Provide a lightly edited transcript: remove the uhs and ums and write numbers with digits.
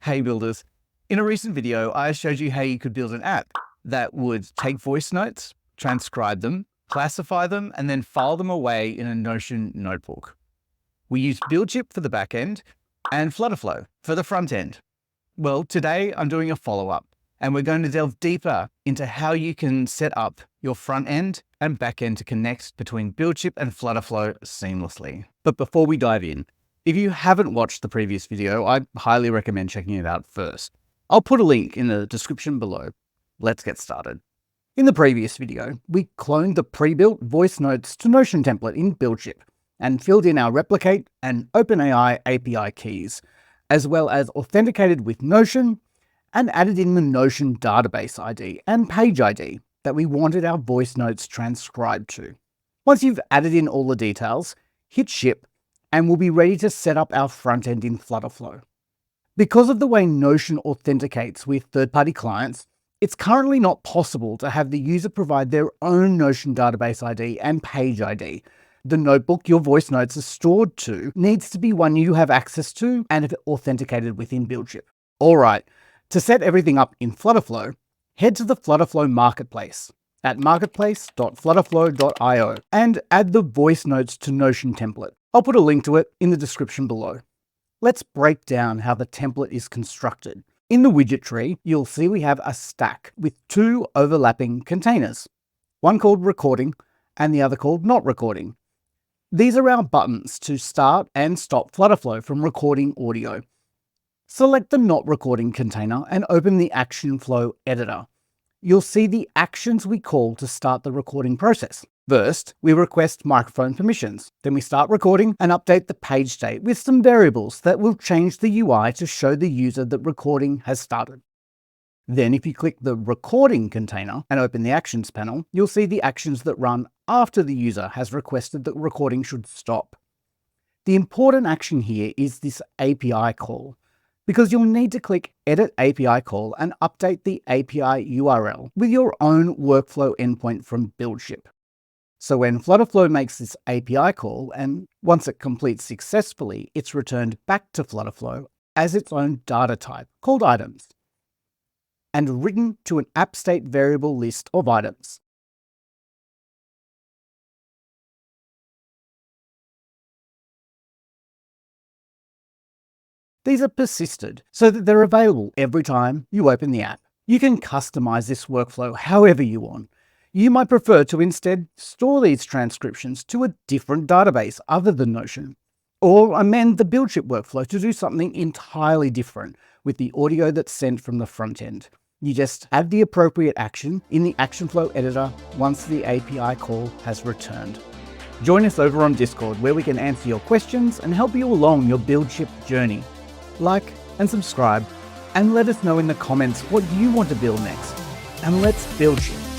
Hey builders, in a recent video, I showed you how you could build an app that would take voice notes, transcribe them, classify them, and then file them away in a Notion notebook. We use BuildShip for the back end and FlutterFlow for the front end. Well, today I'm doing a follow-up, and we're going to delve deeper into how you can set up your front end and back end to connect between BuildShip and FlutterFlow seamlessly. But before we dive in, if you haven't watched the previous video, I highly recommend checking it out first. I'll put a link in the description below. Let's get started. In the previous video, we cloned the pre-built voice notes to Notion template in BuildShip and filled in our replicate and OpenAI API keys, as well as authenticated with Notion and added in the Notion database ID and page ID that we wanted our voice notes transcribed to. Once you've added in all the details, hit ship and we'll be ready to set up our front end in FlutterFlow. Because of the way Notion authenticates with third-party clients, it's currently not possible to have the user provide their own Notion database ID and page ID. The notebook your voice notes are stored to needs to be one you have access to and have authenticated within BuildShip. Alright, to set everything up in FlutterFlow, head to the FlutterFlow marketplace at marketplace.flutterflow.io and add the voice notes to Notion template. I'll put a link to it in the description below. Let's break down how the template is constructed. In the widget tree, you'll see we have a stack with two overlapping containers, one called recording and the other called not recording. These are our buttons to start and stop FlutterFlow from recording audio. Select the not recording container and open the action flow editor. You'll see the actions we call to start the recording process. First, we request microphone permissions. Then we start recording and update the page state with some variables that will change the UI to show the user that recording has started. Then if you click the recording container and open the actions panel, you'll see the actions that run after the user has requested that recording should stop. The important action here is this API call, because you'll need to click Edit API Call and update the API URL with your own workflow endpoint from BuildShip. So when FlutterFlow makes this API call, and once it completes successfully, it's returned back to FlutterFlow as its own data type called items, and written to an app state variable list of items. These are persisted so that they're available every time you open the app. You can customize this workflow however you want. You might prefer to instead store these transcriptions to a different database other than Notion, or amend the BuildShip workflow to do something entirely different with the audio that's sent from the front end. You just add the appropriate action in the action flow editor once the API call has returned. Join us over on Discord where we can answer your questions and help you along your BuildShip journey. Like and subscribe, and let us know in the comments what you want to build next. And let's BuildShip.